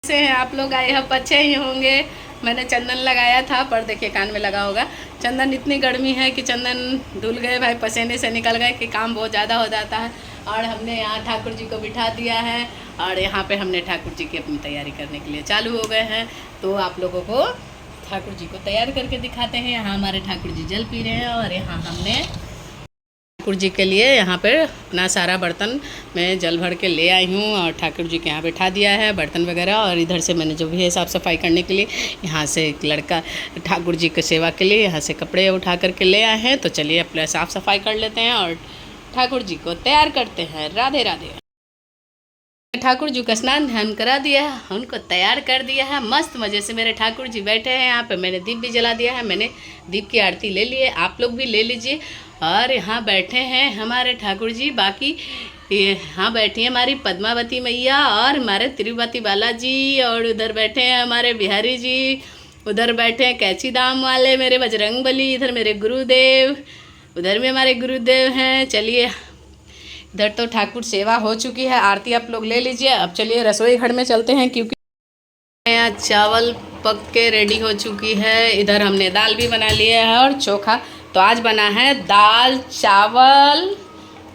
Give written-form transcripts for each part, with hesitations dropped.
से हैं आप लोग? आए अब अच्छे ही होंगे। मैंने चंदन लगाया था, पर देखिए कान में लगा होगा। चंदन इतनी गर्मी है कि चंदन धुल गए भाई, पसीने से निकल गए कि काम बहुत ज़्यादा हो जाता है। और हमने यहाँ ठाकुर जी को बिठा दिया है और यहाँ पे हमने ठाकुर जी की अपनी तैयारी करने के लिए चालू हो गए हैं। तो आप लोगों को ठाकुर जी को तैयार करके दिखाते हैं। यहाँ हमारे ठाकुर जी जल पी रहे हैं और यहाँ हमने ठाकुर जी के लिए यहाँ पर अपना सारा बर्तन मैं जल भर के ले आई हूँ और ठाकुर जी के यहाँ बैठा दिया है बर्तन वगैरह। और इधर से मैंने जो भी है साफ़ सफाई करने के लिए यहाँ से एक लड़का ठाकुर जी की सेवा के लिए यहाँ से कपड़े उठा करके ले आए हैं। तो चलिए अपना साफ़ सफाई कर लेते हैं और ठाकुर जी को तैयार करते हैं। राधे राधे। ठाकुर जी का स्नान ध्यान करा दिया है, उनको तैयार कर दिया है। मस्त मज़े से मेरे ठाकुर जी बैठे हैं यहाँ पे। मैंने दीप भी जला दिया है, मैंने दीप की आरती ले ली है, आप लोग भी ले लीजिए। और यहाँ बैठे हैं हमारे ठाकुर जी। बाकी यहाँ बैठी है हमारी पद्मावती मैया और हमारे तिरुपति बालाजी। और उधर बैठे हैं हमारे बिहारी जी, उधर बैठे हैं कैची दाम वाले मेरे बजरंगबली, इधर मेरे गुरुदेव, उधर भी हमारे गुरुदेव हैं। चलिए इधर तो ठाकुर सेवा हो चुकी है, आरती आप लोग ले लीजिए। अब चलिए रसोई घर में चलते हैं क्योंकि यहाँ चावल पक के रेडी हो चुकी है। इधर हमने दाल भी बना लिया है और चोखा। तो आज बना है दाल चावल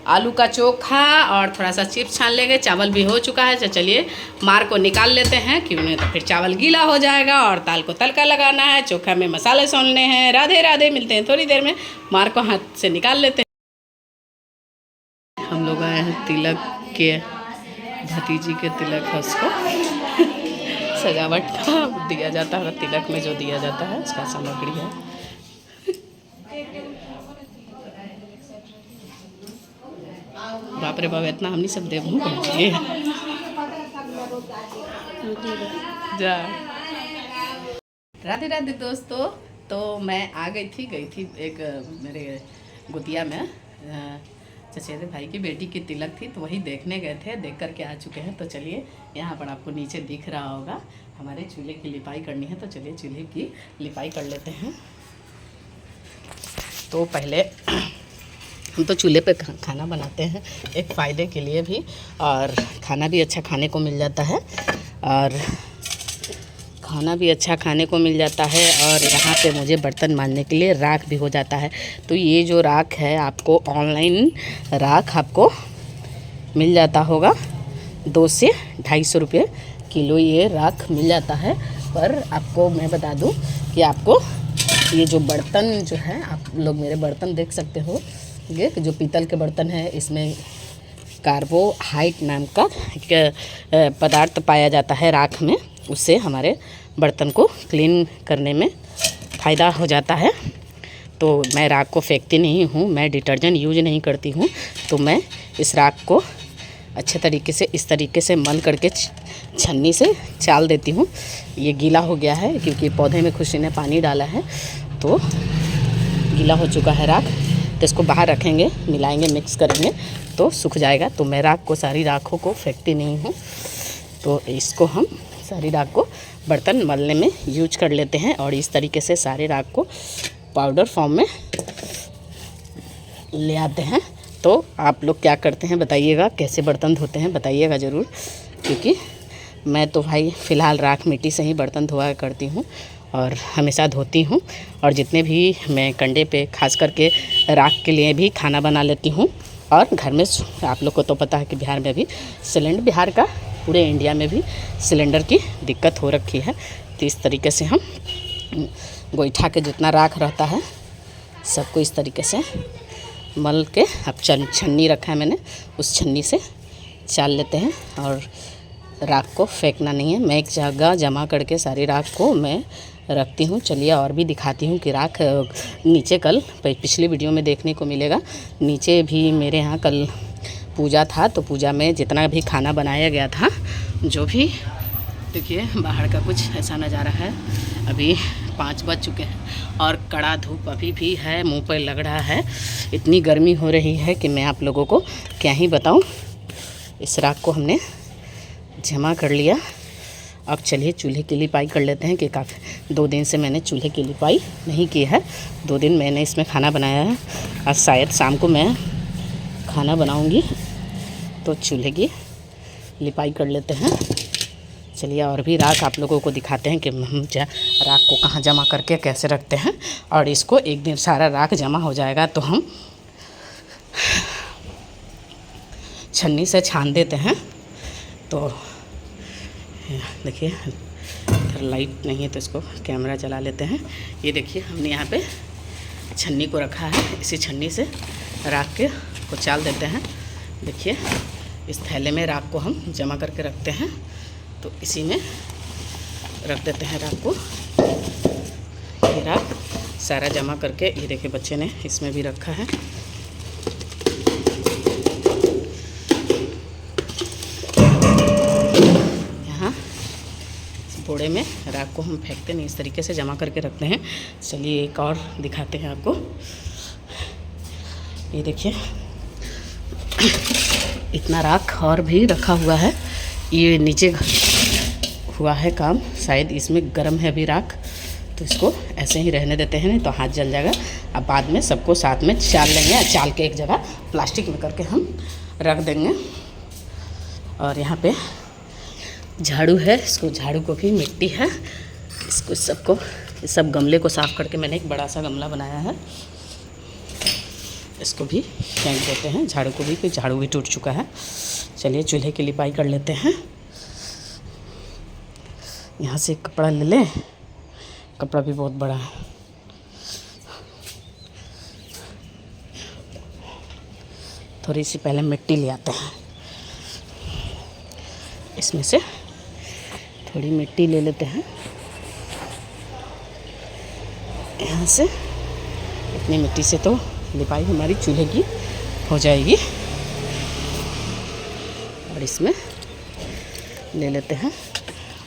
आलू का चोखा और थोड़ा सा चिप्स छान लेंगे। चावल भी हो चुका है। तो चलिए मार को निकाल लेते हैं, क्यों नहीं तो फिर चावल गीला हो जाएगा। और दाल को तड़का लगाना है, चोखा में मसाले सोलने हैं। राधे राधे, मिलते हैं थोड़ी देर में। मार को हाथ से निकाल लेते हैं। हम लोग आए हैं तिलक के, भतीजी के तिलक है, उसको सजावट का दिया जाता है। तिलक में जो दिया जाता है उसका सामग्री है। बाप रे बाप, इतना हमने सब देव जा। राधे राधे दोस्तों। तो मैं आ गई थी एक मेरे गुतिया में चचेरे भाई की बेटी की तिलक थी, तो वही देखने गए थे, देख करके आ चुके हैं। तो चलिए यहाँ पर आपको नीचे दिख रहा होगा हमारे चूल्हे की लिपाई करनी है। तो चलिए चूल्हे की लिपाई कर लेते हैं। तो पहले हम तो चूल्हे पे खाना बनाते हैं, एक फ़ायदे के लिए भी, और खाना भी अच्छा खाने को मिल जाता है और खाना भी अच्छा खाने को मिल जाता है। और यहाँ पे मुझे बर्तन मांजने के लिए राख भी हो जाता है। तो ये जो राख है आपको ऑनलाइन राख आपको मिल जाता होगा 200 से 250 रुपये किलो ये राख मिल जाता है। पर आपको मैं बता दूँ कि आपको ये जो बर्तन जो है, आप लोग मेरे बर्तन देख सकते हो, ये जो पीतल के बर्तन है, इसमें कार्बोहाइड नाम का पदार्थ पाया जाता है राख में। उससे हमारे बर्तन को क्लीन करने में फ़ायदा हो जाता है। तो मैं राख को फेंकती नहीं हूँ, मैं डिटर्जेंट यूज नहीं करती हूँ। तो मैं इस राख को अच्छे तरीके से इस तरीके से मल करके छन्नी से चाल देती हूँ। ये गीला हो गया है क्योंकि पौधे में खुशी ने पानी डाला है, तो गीला हो चुका है राख। तो इसको बाहर रखेंगे, मिलाएंगे, मिक्स करेंगे तो सूख जाएगा। तो मैं राख को, सारी राखों को फेंकती नहीं हूँ। तो इसको हम सारी राख को बर्तन मलने में यूज कर लेते हैं। और इस तरीके से सारे राख को पाउडर फॉर्म में ले आते हैं। तो आप लोग क्या करते हैं बताइएगा, कैसे बर्तन धोते हैं बताइएगा ज़रूर, क्योंकि मैं तो भाई फ़िलहाल राख मिट्टी से ही बर्तन धोआ करती हूँ और हमेशा धोती हूँ। और जितने भी मैं कंडे पे खास करके राख के लिए भी खाना बना लेती हूँ। और घर में आप लोग को तो पता है कि बिहार में भी सिलेंडर, बिहार का पूरे इंडिया में भी सिलेंडर की दिक्कत हो रखी है। तो इस तरीके से हम गोईठा के जितना राख रहता है सबको इस तरीके से मल के, अब छन्नी रखा है मैंने, उस छन्नी से चाल लेते हैं। और राख को फेंकना नहीं है, मैं एक जगह जमा करके सारी राख को मैं रखती हूँ। चलिए और भी दिखाती हूँ कि राख नीचे कल पिछली वीडियो में देखने को मिलेगा। नीचे भी मेरे यहाँ कल पूजा था, तो पूजा में जितना भी खाना बनाया गया था, जो भी देखिए बाहर का कुछ ऐसा नज़ारा है। अभी 5 बज चुके हैं और कड़ा धूप अभी भी है, मुंह पर लग रहा है। इतनी गर्मी हो रही है कि मैं आप लोगों को क्या ही बताऊं। इस राख को हमने जमा कर लिया। अब चलिए चूल्हे की लिपाई कर लेते हैं कि काफ़ी 2 दिन से मैंने चूल्हे की लिपाई नहीं की है। 2 दिन मैंने इसमें खाना बनाया है। आज शायद शाम को मैं खाना बनाऊंगी, तो चूल्हे की लिपाई कर लेते हैं। चलिए और भी राख आप लोगों को दिखाते हैं कि हम राख को कहाँ जमा करके कैसे रखते हैं। और इसको एक दिन सारा राख जमा हो जाएगा तो हम छन्नी से छान देते हैं। तो देखिए इधर लाइट नहीं है तो इसको कैमरा चला लेते हैं। ये देखिए हमने यहाँ पे छन्नी को रखा है, इसी छन्नी से राख के को चाल देते हैं। देखिए इस थैले में राख को हम जमा करके रखते हैं। तो इसी में रख देते हैं राख को। ये राख सारा जमा करके, ये देखिए बच्चे ने इसमें भी रखा है। यहाँ बोड़े में राख को हम फेंकते नहीं, इस तरीके से जमा करके रखते हैं। चलिए एक और दिखाते हैं आपको। ये देखिए इतना राख और भी रखा हुआ है। ये नीचे हुआ है काम, शायद इसमें गर्म है अभी राख, तो इसको ऐसे ही रहने देते हैं, नहीं तो हाथ जल जाएगा। अब बाद में सबको साथ में चाल लेंगे, चाल के एक जगह प्लास्टिक में करके हम रख देंगे। और यहाँ पे झाड़ू है, इसको झाड़ू को भी मिट्टी है, इसको सबको सब गमले को साफ़ करके मैंने एक बड़ा सा गमला बनाया है, इसको भी फेंक देते हैं। झाड़ू को भी, फिर झाड़ू भी टूट चुका है। चलिए चूल्हे की लिपाई कर लेते हैं। यहाँ से कपड़ा ले लें, कपड़ा भी बहुत बड़ा है। थोड़ी सी पहले मिट्टी ले आते हैं, इसमें से थोड़ी मिट्टी ले लेते हैं। यहाँ से इतनी मिट्टी से तो लिपाई हमारी चूल्हे की हो जाएगी। और इसमें ले लेते हैं।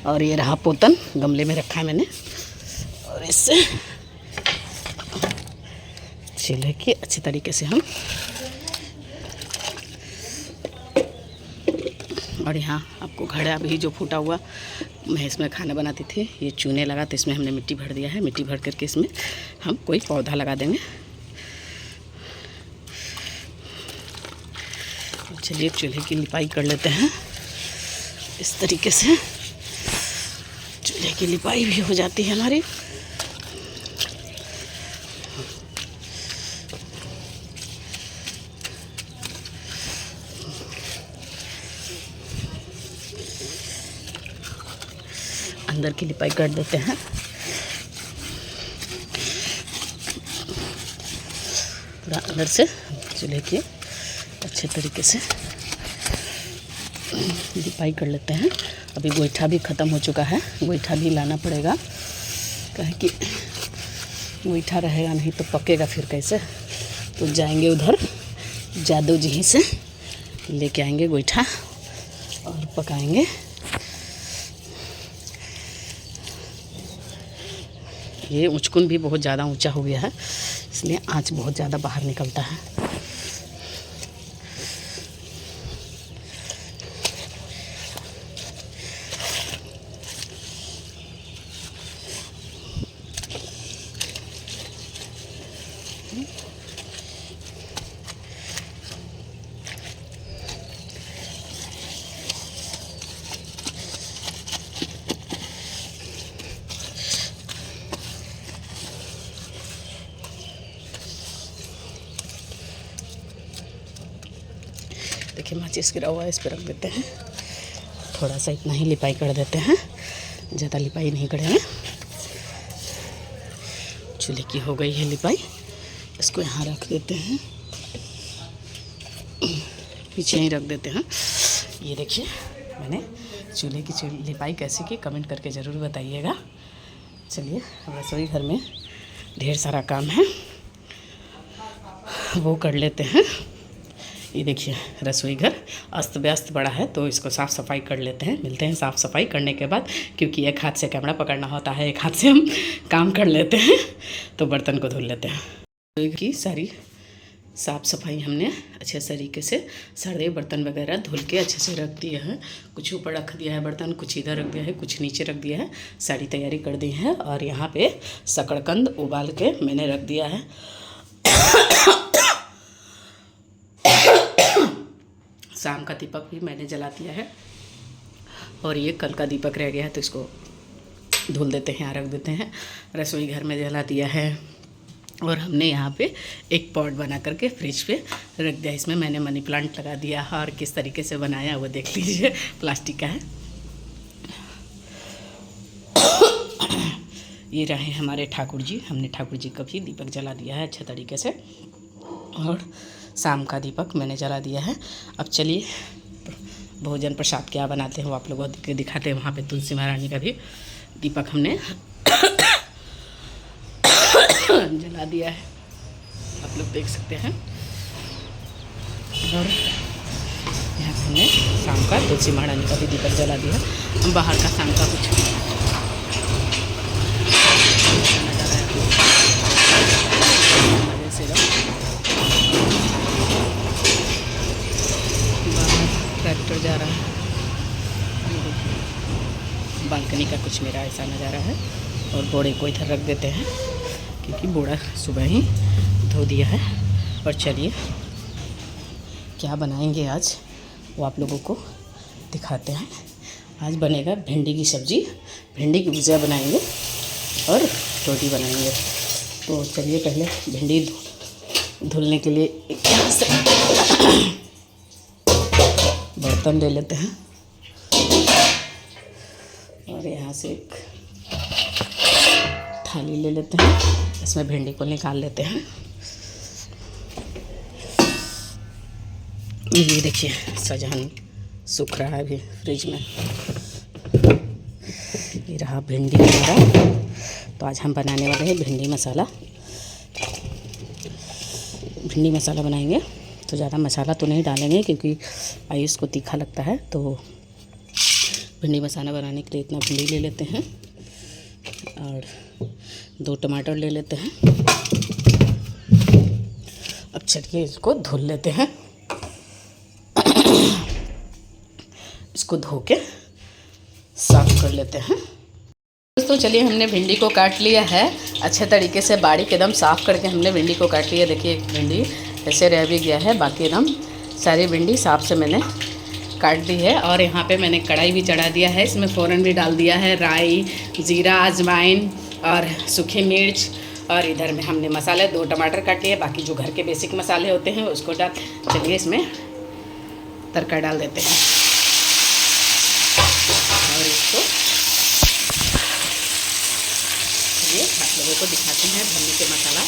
और ये रहा पोतन, गमले में रखा है मैंने, और इससे चूल्हे की अच्छी तरीके से हम, और यहाँ आपको घड़ा भी जो फूटा हुआ, मैं इसमें खाना बनाती थी, ये चूने लगा तो इसमें हमने मिट्टी भर दिया है। मिट्टी भर करके इसमें हम कोई पौधा लगा देंगे। चलिए चूल्हे की लिपाई कर लेते हैं। इस तरीके से चूल्हे की लिपाई भी हो जाती है हमारी। अंदर की लिपाई कर देते हैं। पूरा अंदर से चूल्हे की अच्छे तरीके से लिपाई कर लेते हैं। अभी गोईठा भी ख़त्म हो चुका है, गोईठा भी लाना पड़ेगा, कहे कि गोईठा रहेगा नहीं तो पकेगा फिर कैसे। तो जाएंगे उधर जादू जी से लेके आएंगे गोईठा और पकाएंगे। ये उचकुन भी बहुत ज़्यादा ऊंचा हो गया है, इसलिए आँच बहुत ज़्यादा बाहर निकलता है। देखिए माचिस गिरा हुआ है, इस पर रख देते हैं। थोड़ा सा इतना ही लिपाई कर देते हैं, ज़्यादा लिपाई नहीं करेंगे। चूल्हे की हो गई है लिपाई, इसको यहाँ रख देते हैं, पीछे ही रख देते हैं। ये देखिए मैंने चूल्हे की लिपाई कैसे की, कमेंट करके ज़रूर बताइएगा। चलिए रसोई घर में ढेर सारा काम है, वो कर लेते हैं। ये देखिए रसोई घर अस्त व्यस्त बड़ा है, तो इसको साफ़ सफाई कर लेते हैं। मिलते हैं साफ़ सफाई करने के बाद, क्योंकि एक हाथ से कैमरा पकड़ना होता है, एक हाथ से हम काम कर लेते हैं। तो बर्तन को धुल लेते हैं। रसोई की सारी साफ़ सफाई हमने अच्छे तरीके से, सारे बर्तन वगैरह धुल के अच्छे से रख दिए हैं। कुछ ऊपर रख दिया है बर्तन, कुछ इधर रख दिया है, कुछ नीचे रख दिया है। सारी तैयारी कर दी है। और यहाँ पे शकरकंद उबाल के मैंने रख दिया है। शाम का दीपक भी मैंने जला दिया है। और ये कल का दीपक रह गया है तो इसको धुल देते हैं, यहाँ रख देते हैं। रसोई घर में जला दिया है और हमने यहाँ पे एक पॉट बना करके फ्रिज पे रख दिया। इसमें मैंने मनी प्लांट लगा दिया और किस तरीके से बनाया वो देख लीजिए, प्लास्टिक का है। ये रहे हमारे ठाकुर जी, हमने ठाकुर जी का भी दीपक जला दिया है अच्छे तरीके से और शाम का दीपक मैंने जला दिया है। अब चलिए भोजन प्रसाद क्या बनाते हैं वो आप लोगों को दिखाते हैं। वहाँ पे तुलसी महारानी का भी दीपक हमने जला दिया है, आप लोग देख सकते हैं। और यहाँ पे हमने शाम का तुलसी महारानी का भी दीपक जला दिया। हम बाहर का शाम का कुछ बाहर ट्रैक्टर जा रहा है, बालकनी का कुछ मेरा ऐसा नज़ारा है। और बोड़े को इधर रख देते हैं क्योंकि बोड़ा सुबह ही धो दिया है। और चलिए क्या बनाएंगे आज वो आप लोगों को दिखाते हैं। आज बनेगा भिंडी की सब्ज़ी, भिंडी की भुजिया बनाएंगे और रोटी बनाएंगे। तो चलिए पहले भिंडी धुलने के लिए यहाँ से बर्तन ले लेते हैं और यहाँ से एक थाली ले लेते हैं, इसमें भिंडी को निकाल लेते हैं। ये देखिए सजन सूख रहा है अभी फ्रिज में। ये रहा भिंडी हमारा। तो आज हम बनाने वाले हैं भिंडी मसाला। भिंडी मसाला बनाएंगे तो ज़्यादा मसाला तो नहीं डालेंगे क्योंकि आयुष को तीखा लगता है। तो भिंडी मसाला बनाने के लिए इतना भिंडी ले लेते हैं और 2 टमाटर ले लेते हैं। अब चलिए इसको धुल लेते हैं। इसको धो के साफ कर लेते हैं। दोस्तों चलिए हमने भिंडी को काट लिया है अच्छे तरीके से, बारीक एकदम साफ़ करके हमने भिंडी को काट लिया। देखिए भिंडी ऐसे रह भी गया है, बाकी एकदम सारी भिंडी साफ से मैंने काट दी है। और यहाँ पे मैंने कढ़ाई भी चढ़ा दिया है, इसमें फ़ौरन भी डाल दिया है राई, जीरा, अजवाइन और सूखी मिर्च। और इधर में हमने मसाले 2 टमाटर काट लिए, बाकी जो घर के बेसिक मसाले होते हैं उसको डाल। चलिए इसमें तड़का डाल देते हैं और इसको ये आप लोगों को दिखाते हैं भिंडी के मसाला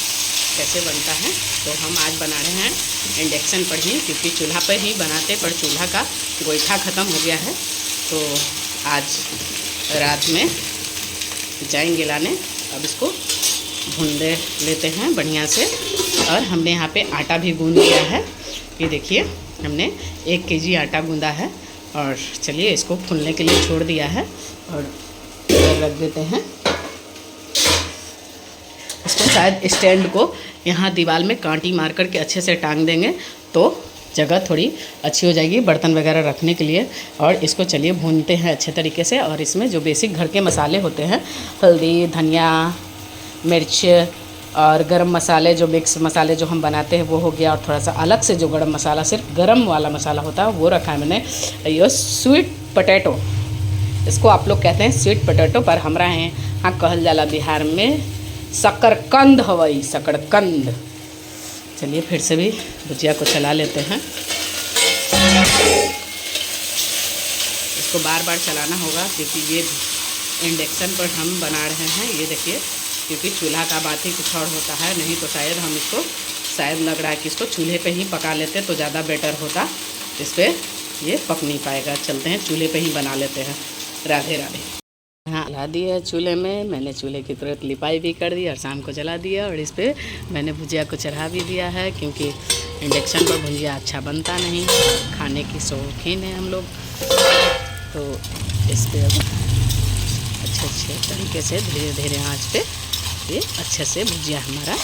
कैसे बनता है। तो हम आज बना रहे हैं इंडक्शन पर ही, क्योंकि चूल्हा पर ही बनाते पर चूल्हा का गोईठा ख़त्म हो गया है। तो आज रात में जाएंगे लाने। अब इसको भून लेते हैं बढ़िया से। और हमने यहाँ पे आटा भी गूंद लिया है, ये देखिए हमने 1 केजी आटा गूंदा है। और चलिए इसको फूलने के लिए छोड़ दिया है और रख देते हैं। इसको शायद स्टैंड को यहाँ दीवार में कांटी मार करके अच्छे से टांग देंगे तो जगह थोड़ी अच्छी हो जाएगी बर्तन वगैरह रखने के लिए। और इसको चलिए भूनते हैं अच्छे तरीके से। और इसमें जो बेसिक घर के मसाले होते हैं, हल्दी, धनिया, मिर्च और गरम मसाले, जो मिक्स मसाले जो हम बनाते हैं वो हो गया। और थोड़ा सा अलग से जो गरम मसाला, सिर्फ गरम वाला मसाला होता है वो रखा है मैंने। ये स्वीट पोटैटो, इसको आप लोग कहते हैं स्वीट पोटैटो, पर हमारा यहाँ कहल जाला बिहार में शकरकंद हवई, शकरकंद। चलिए फिर से भी भुजिया को चला लेते हैं। इसको बार बार चलाना होगा क्योंकि ये इंडक्शन पर हम बना रहे हैं। ये देखिए, क्योंकि चूल्हा का बात ही कुछ और होता है, नहीं तो शायद हम इसको लग रहा है कि इसको चूल्हे पे ही पका लेते तो ज़्यादा बेटर होता। इस पर ये पक नहीं पाएगा, चलते हैं चूल्हे पे ही बना लेते हैं। राधे राधे। हाँ, जला दिया चूल्हे में, मैंने चूल्हे की तुरंत लिपाई भी कर दी और शाम को जला दिया। और इस पर मैंने भुजिया को चढ़ा भी दिया है क्योंकि इंडक्शन पर भुजिया अच्छा बनता नहीं, खाने की शौकीन है हम लोग। तो इस पर अब अच्छे तरीके से धीरे धीरे आँच पे ये अच्छे से भुजिया हमारा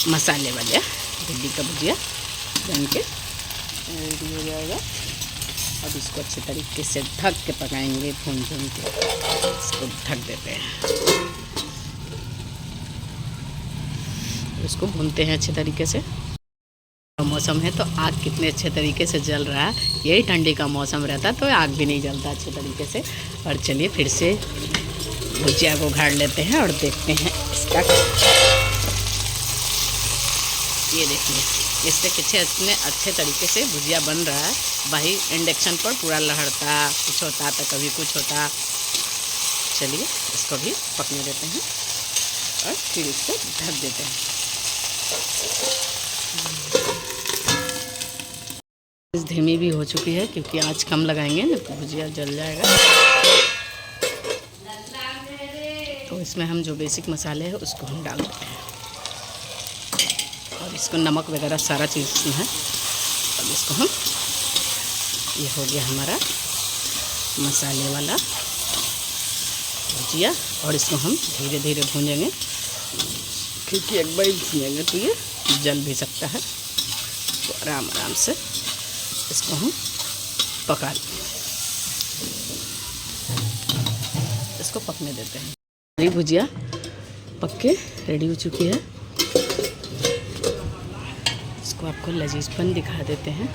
मसाले वाला भिंडी का भुजिया बन के रेडी हो जाएगा। अब इसको अच्छे तरीके से ढक के पकाएंगे, भून के इसको ढक देते हैं। इसको भूनते हैं अच्छे तरीके से। मौसम है तो आग कितने अच्छे तरीके से जल रहा है। यही ठंडी का मौसम रहता तो आग भी नहीं जलता अच्छे तरीके से। और चलिए फिर से भुजिया को उघाड़ लेते हैं और देखते हैं इसका। ये देखिए इससे कितने अच्छे तरीके से भुजिया बन रहा है। भाई इंडक्शन पर पूरा लहरता कुछ होता तो कभी कुछ होता। चलिए इसको भी पकने देते हैं और फिर इसको ढक देते हैं। धीमी भी हो चुकी है क्योंकि आँच कम लगाएंगे ना तो भुजिया जल जाएगा। तो इसमें हम जो बेसिक मसाले हैं उसको हम डाल देते हैं और इसको नमक वगैरह सारा चीज़ इसमें है। अब इसको हम, ये हो गया हमारा मसाले वाला भुजिया और इसको हम धीरे धीरे भूनेंगे क्योंकि एक बार भूनेंगे तो ये जल भी सकता है। तो आराम आराम से इसको हम पका लेंगे, इसको पकने देते हैं। हमारी भुजिया पक के रेडी हो चुकी है। इसको आपको लजीजपन दिखा देते हैं।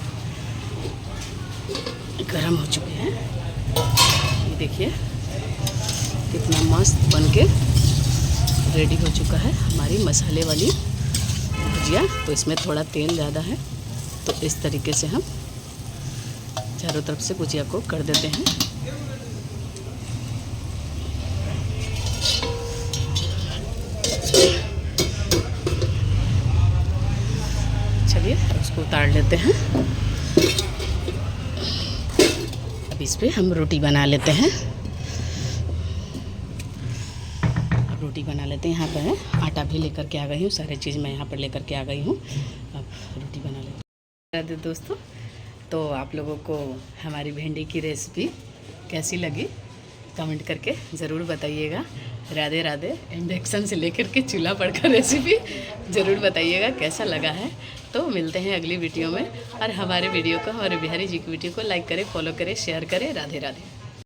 गरम हो चुके हैं, ये देखिए कितना मस्त बन के रेडी हो चुका है हमारी मसाले वाली भुजिया। तो इसमें थोड़ा तेल ज़्यादा है तो इस तरीके से हम चारों तरफ से भुजिया को कर देते हैं। चलिए उसको उतार लेते हैं। अब इस पे हम रोटी बना लेते हैं। अब रोटी बना लेते हैं। यहाँ पर आटा भी लेकर के आ गई हूँ, सारी चीज़ मैं यहाँ पर लेकर के आ गई हूँ। अब रोटी बना लेते हैं। दोस्तों तो आप लोगों को हमारी भिंडी की रेसिपी कैसी लगी कमेंट करके ज़रूर बताइएगा। राधे राधे। इंडक्शन से लेकर के चूल्हा पर का रेसिपी ज़रूर बताइएगा कैसा लगा है। तो मिलते हैं अगली वीडियो में। और हमारे वीडियो को, हमारे बिहारी जी की वीडियो को लाइक करें, फॉलो करें, शेयर करें। राधे राधे।